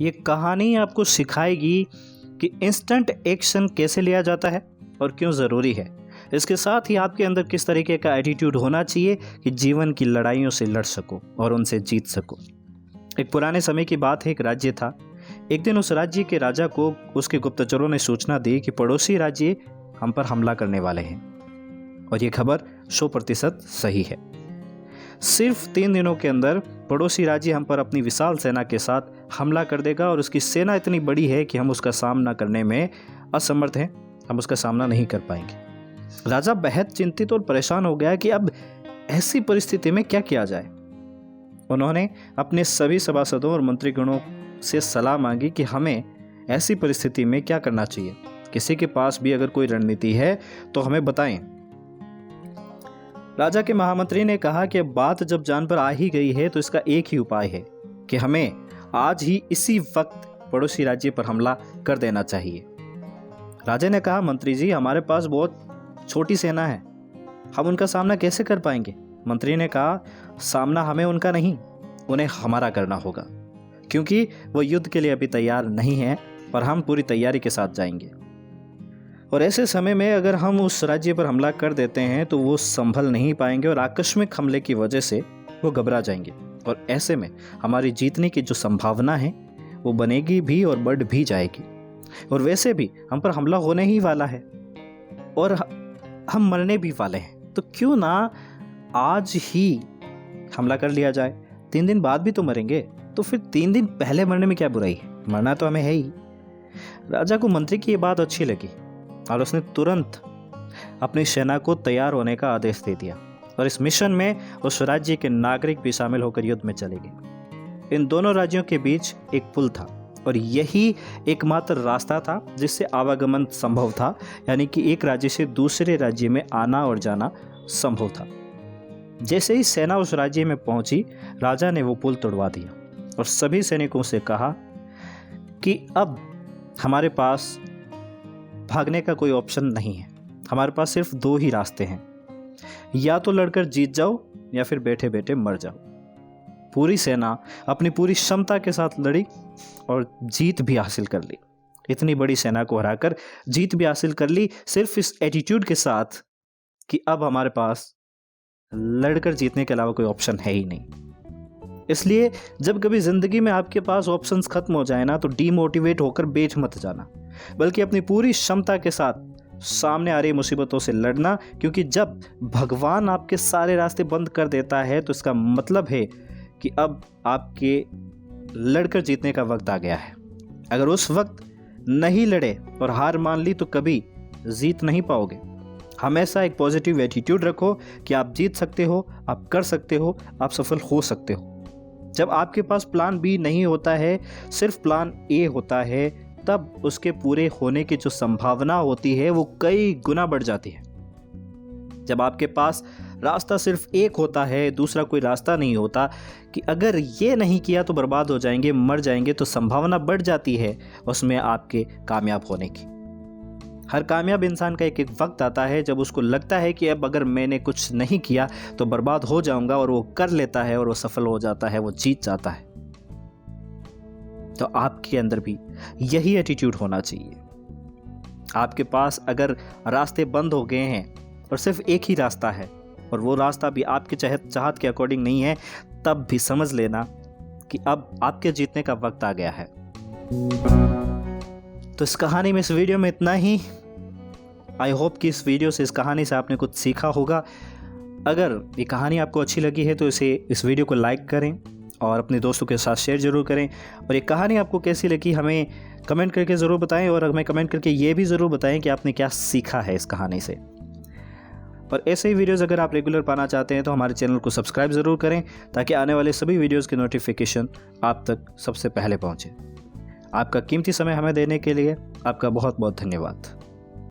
ये कहानी आपको सिखाएगी कि इंस्टेंट एक्शन कैसे लिया जाता है और क्यों ज़रूरी है। इसके साथ ही आपके अंदर किस तरीके का एटीट्यूड होना चाहिए कि जीवन की लड़ाइयों से लड़ सको और उनसे जीत सको। एक पुराने समय की बात है, एक राज्य था। एक दिन उस राज्य के राजा को उसके गुप्तचरों ने सूचना दी कि पड़ोसी राज्य हम पर हमला करने वाले हैं और ये खबर 100% सही है। सिर्फ 3 दिनों के अंदर पड़ोसी राज्य हम पर अपनी विशाल सेना के साथ हमला कर देगा और उसकी सेना इतनी बड़ी है कि हम उसका सामना करने में असमर्थ हैं, हम उसका सामना नहीं कर पाएंगे। राजा बेहद चिंतित और परेशान हो गया कि अब ऐसी परिस्थिति में क्या किया जाए। उन्होंने अपने सभी सभासदों और मंत्रीगणों से सलाह मांगी कि हमें ऐसी परिस्थिति में क्या करना चाहिए। किसी के पास भी अगर कोई रणनीति है तो हमें बताएं। राजा के महामंत्री ने कहा कि बात जब जान पर आ ही गई है तो इसका एक ही उपाय है कि हमें आज ही इसी वक्त पड़ोसी राज्य पर हमला कर देना चाहिए। राजा ने कहा, मंत्री जी, हमारे पास बहुत छोटी सेना है, हम उनका सामना कैसे कर पाएंगे। मंत्री ने कहा, सामना हमें उनका नहीं, उन्हें हमारा करना होगा, क्योंकि वो युद्ध के लिए अभी तैयार नहीं है, पर हम पूरी तैयारी के साथ जाएंगे। और ऐसे समय में अगर हम उस राज्य पर हमला कर देते हैं तो वो संभल नहीं पाएंगे और आकस्मिक हमले की वजह से वो घबरा जाएंगे और ऐसे में हमारी जीतने की जो संभावना है वो बनेगी भी और बढ़ भी जाएगी। और वैसे भी हम पर हमला होने ही वाला है और हम मरने भी वाले हैं, तो क्यों ना आज ही हमला कर लिया जाए। 3 दिन बाद भी तो मरेंगे, तो फिर 3 दिन पहले मरने में क्या बुराई है, मरना तो हमें है ही। राजा को मंत्री की ये बात अच्छी लगी और उसने तुरंत अपनी सेना को तैयार होने का आदेश दे दिया और इस मिशन में उस राज्य के नागरिक भी शामिल होकर युद्ध में चले गए। इन दोनों राज्यों के बीच एक पुल था और यही एकमात्र रास्ता था जिससे आवागमन संभव था, यानी कि एक राज्य से दूसरे राज्य में आना और जाना संभव था। जैसे ही सेना उस राज्य में पहुंची, राजा ने वो पुल तोड़वा दिया और सभी सैनिकों से कहा कि अब हमारे पास भागने का कोई ऑप्शन नहीं है, हमारे पास सिर्फ 2 ही रास्ते हैं, या तो लड़कर जीत जाओ या फिर बैठे बैठे मर जाओ। पूरी सेना अपनी पूरी क्षमता के साथ लड़ी और जीत भी हासिल कर ली। इतनी बड़ी सेना को हराकर जीत भी हासिल कर ली, सिर्फ इस एटीट्यूड के साथ कि अब हमारे पास लड़कर जीतने के अलावा कोई ऑप्शन है ही नहीं। इसलिए जब कभी जिंदगी में आपके पास ऑप्शंस खत्म हो जाए ना, तो डीमोटिवेट होकर बैठ मत जाना, बल्कि अपनी पूरी क्षमता के साथ सामने आ रही मुसीबतों से लड़ना। क्योंकि जब भगवान आपके सारे रास्ते बंद कर देता है तो इसका मतलब है कि अब आपके लड़कर जीतने का वक्त आ गया है। अगर उस वक्त नहीं लड़े और हार मान ली तो कभी जीत नहीं पाओगे। हमेशा एक पॉजिटिव एटीट्यूड रखो कि आप जीत सकते हो, आप कर सकते हो, आप सफल हो सकते हो। जब आपके पास प्लान बी नहीं होता है, सिर्फ प्लान ए होता है, तब उसके पूरे होने की जो संभावना होती है वो कई गुना बढ़ जाती है। जब आपके पास रास्ता सिर्फ एक होता है, दूसरा कोई रास्ता नहीं होता कि अगर ये नहीं किया तो बर्बाद हो जाएंगे, मर जाएंगे, तो संभावना बढ़ जाती है उसमें आपके कामयाब होने की। हर कामयाब इंसान का एक वक्त आता है जब उसको लगता है कि अब अगर मैंने कुछ नहीं किया तो बर्बाद हो जाऊंगा, और वो कर लेता है और वो सफल हो जाता है, वो जीत जाता है। तो आपके अंदर भी यही एटीट्यूड होना चाहिए। आपके पास अगर रास्ते बंद हो गए हैं और सिर्फ एक ही रास्ता है और वो रास्ता भी आपके चाहत के अकॉर्डिंग नहीं है, तब भी समझ लेना कि अब आपके जीतने का वक्त आ गया है। तो इस कहानी में, इस वीडियो में इतना ही। आई होप कि इस वीडियो से, इस कहानी से आपने कुछ सीखा होगा। अगर ये कहानी आपको अच्छी लगी है तो इस वीडियो को लाइक करें और अपने दोस्तों के साथ शेयर ज़रूर करें। और ये कहानी आपको कैसी लगी हमें कमेंट करके ज़रूर बताएं, और हमें कमेंट करके ये भी ज़रूर बताएं कि आपने क्या सीखा है इस कहानी से। और ऐसे ही वीडियोज़ अगर आप रेगुलर पाना चाहते हैं तो हमारे चैनल को सब्सक्राइब ज़रूर करें, ताकि आने वाले सभी वीडियोज़ की नोटिफिकेशन आप तक सबसे पहले पहुँचे। आपका कीमती समय हमें देने के लिए आपका बहुत बहुत धन्यवाद।